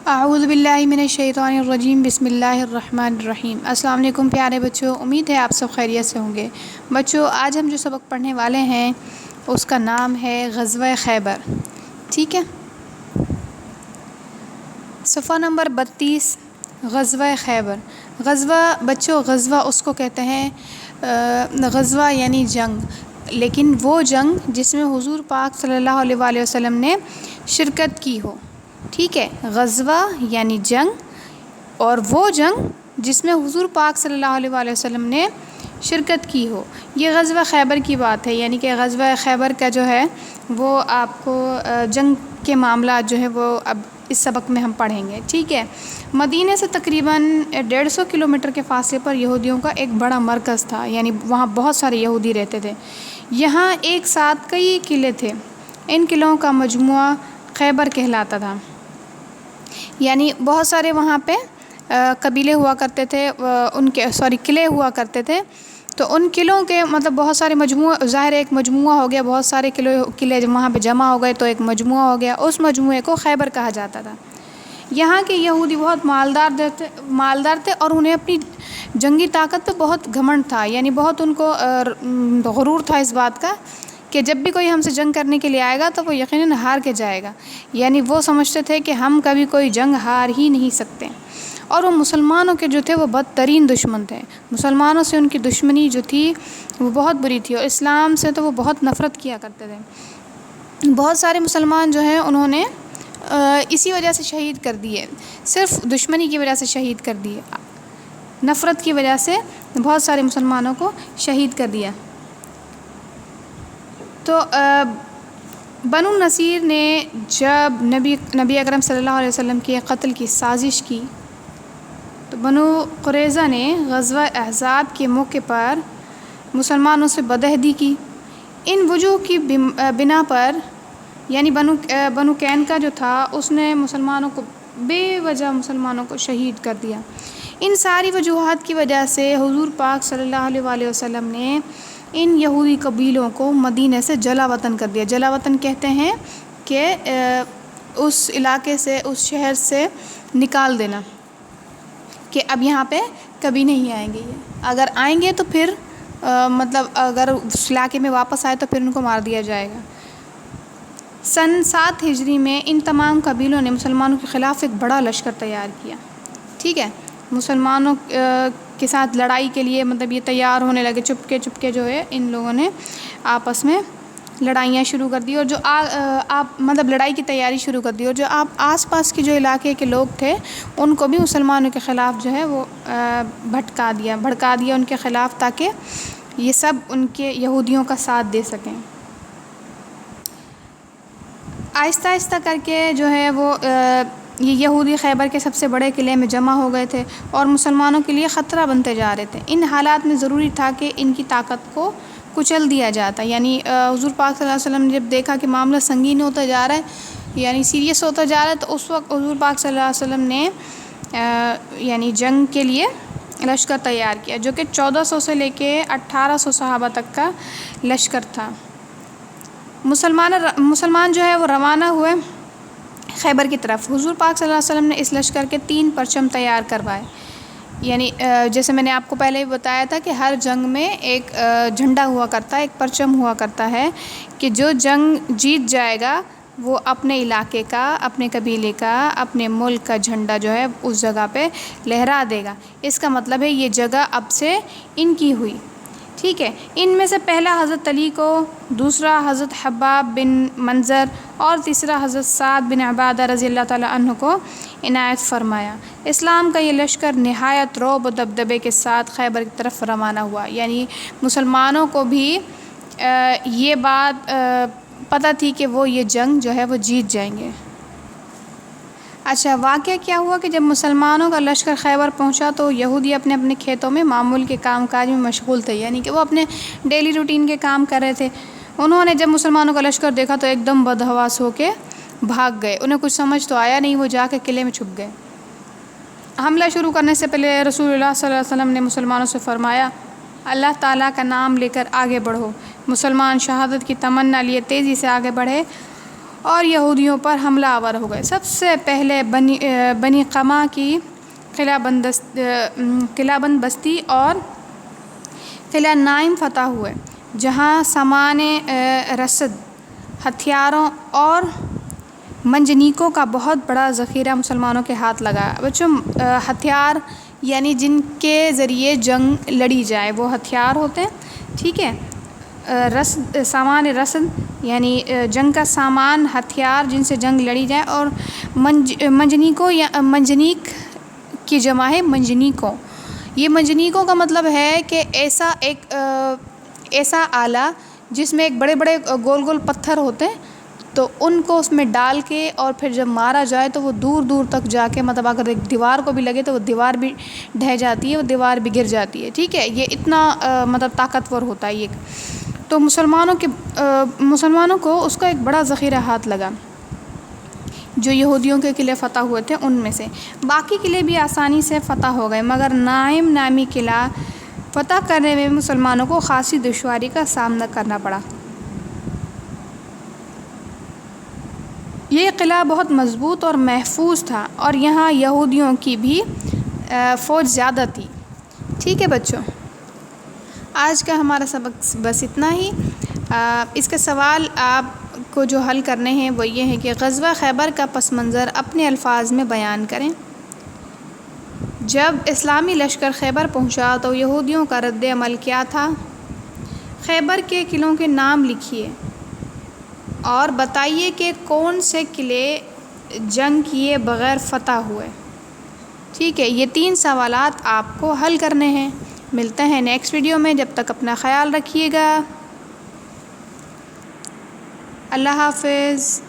اعوذ باللہ من الشیطان الرجیم، بسم اللہ الرحمن الرحیم۔ السلام علیکم پیارے بچوں، امید ہے آپ سب خیریت سے ہوں گے۔ بچوں، آج ہم جو سبق پڑھنے والے ہیں اس کا نام ہے غزوہ خیبر، ٹھیک ہے۔ صفحہ نمبر 32، غزوہ خیبر۔ غزوہ اس کو کہتے ہیں، غزوہ یعنی جنگ، لیکن وہ جنگ جس میں حضور پاک صلی اللہ علیہ وآلہ وسلم نے شرکت کی ہو، ٹھیک ہے۔ غزوہ یعنی جنگ، اور وہ جنگ جس میں حضور پاک صلی اللہ علیہ وآلہ وسلم نے شرکت کی ہو، یہ غزوہ خیبر کی بات ہے۔ یعنی کہ غزوہ خیبر کا جو ہے وہ آپ کو جنگ کے معاملات جو ہے وہ اب اس سبق میں ہم پڑھیں گے، ٹھیک ہے۔ مدینہ سے تقریباً 150 کلومیٹر کے فاصلے پر یہودیوں کا ایک بڑا مرکز تھا، یعنی وہاں بہت سارے یہودی رہتے تھے۔ یہاں ایک ساتھ کئی قلعے تھے، ان قلعوں کا مجموعہ خیبر کہلاتا تھا۔ یعنی بہت سارے وہاں پہ قبیلے ہوا کرتے تھے، قلعے ہوا کرتے تھے، تو ان قلعوں کے مطلب بہت سارے مجموعہ، ظاہر ایک مجموعہ ہو گیا، بہت سارے قلعے وہاں پہ جمع ہو گئے تو ایک مجموعہ ہو گیا، اس مجموعے کو خیبر کہا جاتا تھا۔ یہاں کے یہودی بہت مالدار تھے اور انہیں اپنی جنگی طاقت پہ بہت گھمنڈ تھا، یعنی بہت ان کو غرور تھا اس بات کا کہ جب بھی کوئی ہم سے جنگ کرنے کے لیے آئے گا تو وہ یقیناً ہار کے جائے گا۔ یعنی وہ سمجھتے تھے کہ ہم کبھی کوئی جنگ ہار ہی نہیں سکتے، اور وہ مسلمانوں کے جو تھے وہ بدترین دشمن تھے۔ مسلمانوں سے ان کی دشمنی جو تھی وہ بہت بری تھی، اور اسلام سے تو وہ بہت نفرت کیا کرتے تھے۔ بہت سارے مسلمان جو ہیں انہوں نے اسی وجہ سے شہید کر دیے، صرف دشمنی کی وجہ سے شہید کر دیے، نفرت کی وجہ سے بہت سارے مسلمانوں کو شہید کر دیا۔ تو بنو نصیر نے جب نبی اکرم صلی اللہ علیہ وسلم کے قتل کی سازش کی تو بنو قریظہ نے غزوہ احزاب کے موقع پر مسلمانوں سے بدعہدی کی۔ ان وجوہ کی بنا پر، یعنی بنو قینقاع جو تھا اس نے مسلمانوں کو بے وجہ مسلمانوں کو شہید کر دیا۔ ان ساری وجوہات کی وجہ سے حضور پاک صلی اللہ علیہ وآلہ وسلم نے ان یہودی قبیلوں کو مدینہ سے جلا وطن کر دیا۔ جلا وطن کہتے ہیں کہ اس علاقے سے، اس شہر سے نکال دینا، کہ اب یہاں پہ کبھی نہیں آئیں گے یہ، اگر آئیں گے تو پھر مطلب اگر اس علاقے میں واپس آئے تو پھر ان کو مار دیا جائے گا۔ سن 7 ہجری میں ان تمام قبیلوں نے مسلمانوں کے خلاف ایک بڑا لشکر تیار کیا، ٹھیک ہے۔ مسلمانوں کے ساتھ لڑائی کے لیے مطلب یہ تیار ہونے لگے، چپکے جو ہے ان لوگوں نے آپس میں لڑائیاں شروع کر دی، اور جو مطلب لڑائی کی تیاری شروع کر دی، اور جو آس پاس کے جو علاقے کے لوگ تھے ان کو بھی مسلمانوں کے خلاف جو ہے وہ بھڑکا دیا ان کے خلاف، تاکہ یہ سب ان کے یہودیوں کا ساتھ دے سکیں۔ آہستہ آہستہ کر کے جو ہے وہ یہ یہودی خیبر کے سب سے بڑے قلعے میں جمع ہو گئے تھے اور مسلمانوں کے لیے خطرہ بنتے جا رہے تھے۔ ان حالات میں ضروری تھا کہ ان کی طاقت کو کچل دیا جاتا، یعنی حضور پاک صلی اللہ علیہ وسلم نے جب دیکھا کہ معاملہ سنگین ہوتا جا رہا ہے، یعنی سیریس ہوتا جا رہا ہے، تو اس وقت حضور پاک صلی اللہ علیہ وسلم نے یعنی جنگ کے لیے لشکر تیار کیا، جو کہ 1400 سے لے کے 1800 صحابہ تک کا لشکر تھا۔ مسلمان جو ہے وہ روانہ ہوئے خیبر کی طرف۔ حضور پاک صلی اللہ علیہ وسلم نے اس لشکر کے 3 پرچم تیار کروائے، یعنی جیسے میں نے آپ کو پہلے ہی بتایا تھا کہ ہر جنگ میں ایک جھنڈا ہوا کرتا ہے، ایک پرچم ہوا کرتا ہے، کہ جو جنگ جیت جائے گا وہ اپنے علاقے کا، اپنے قبیلے کا، اپنے ملک کا جھنڈا جو ہے اس جگہ پہ لہرا دے گا۔ اس کا مطلب ہے یہ جگہ اب سے ان کی ہوئی، ٹھیک ہے۔ ان میں سے پہلا حضرت علی کو، دوسرا حضرت حباب بن منظر، اور تیسرا حضرت سعد بن عبادہ رضی اللہ تعالیٰ عنہ کو عنایت فرمایا۔ اسلام کا یہ لشکر نہایت رعب و دبدبے کے ساتھ خیبر کی طرف روانہ ہوا، یعنی مسلمانوں کو بھی یہ بات پتہ تھی کہ وہ یہ جنگ جو ہے وہ جیت جائیں گے۔ اچھا، واقعہ کیا ہوا کہ جب مسلمانوں کا لشکر خیبر پہنچا تو یہودی اپنے اپنے کھیتوں میں معمول کے کام کاج میں مشغول تھے، یعنی کہ وہ اپنے ڈیلی روٹین کے کام کر رہے تھے۔ انہوں نے جب مسلمانوں کا لشکر دیکھا تو ایک دم بدحواس ہو کے بھاگ گئے، انہیں کچھ سمجھ تو آیا نہیں، وہ جا کے قلعے میں چھپ گئے۔ حملہ شروع کرنے سے پہلے رسول اللہ صلی اللہ علیہ وسلم نے مسلمانوں سے فرمایا، اللہ تعالیٰ کا نام لے کر آگے بڑھو۔ مسلمان شہادت کی تمنا لیے تیزی سے آگے بڑھے اور یہودیوں پر حملہ آور ہو گئے۔ سب سے پہلے بنی قمع کی قلعہ بند بستی اور قلعہ نائم فتح ہوئے، جہاں سامان رسد، ہتھیاروں اور منجنیقوں کا بہت بڑا ذخیرہ مسلمانوں کے ہاتھ لگا۔ بچوں، ہتھیار یعنی جن کے ذریعے جنگ لڑی جائے وہ ہتھیار ہوتے ہیں، ٹھیک ہے۔ سامان رسد یعنی جنگ کا سامان، ہتھیار جن سے جنگ لڑی جائے، اور منجنیقوں یا منجنیق کی جمع ہے منجنیقوں۔ یہ منجنیقوں کا مطلب ہے کہ ایسا آلہ جس میں ایک بڑے بڑے گول گول پتھر ہوتے ہیں، تو ان کو اس میں ڈال کے اور پھر جب مارا جائے تو وہ دور دور تک جا کے، مطلب اگر ایک دیوار کو بھی لگے تو وہ دیوار بھی ڈھہ جاتی ہے، وہ دیوار بھی گر جاتی ہے، ٹھیک ہے۔ یہ اتنا مطلب طاقتور ہوتا ہے یہ۔ تو مسلمانوں کو اس کا ایک بڑا ذخیرہ ہاتھ لگا، جو یہودیوں کے قلعے فتح ہوئے تھے ان میں سے۔ باقی قلعے بھی آسانی سے فتح ہو گئے، مگر نائم نامی قلعہ فتح کرنے میں مسلمانوں کو خاصی دشواری کا سامنا کرنا پڑا۔ یہ قلعہ بہت مضبوط اور محفوظ تھا، اور یہاں یہودیوں کی بھی فوج زیادہ تھی، ٹھیک ہے بچوں۔ آج کا ہمارا سبق بس اتنا ہی۔ اس کے سوال آپ کو جو حل کرنے ہیں وہ یہ ہے کہ غزوہ خیبر کا پس منظر اپنے الفاظ میں بیان کریں۔ جب اسلامی لشکر خیبر پہنچا تو یہودیوں کا رد عمل کیا تھا؟ خیبر کے قلعوں کے نام لکھیے اور بتائیے کہ کون سے قلعے جنگ کیے بغیر فتح ہوئے، ٹھیک ہے۔ یہ 3 سوالات آپ کو حل کرنے ہیں۔ ملتے ہیں نیکسٹ ویڈیو میں، جب تک اپنا خیال رکھیے گا۔ اللہ حافظ۔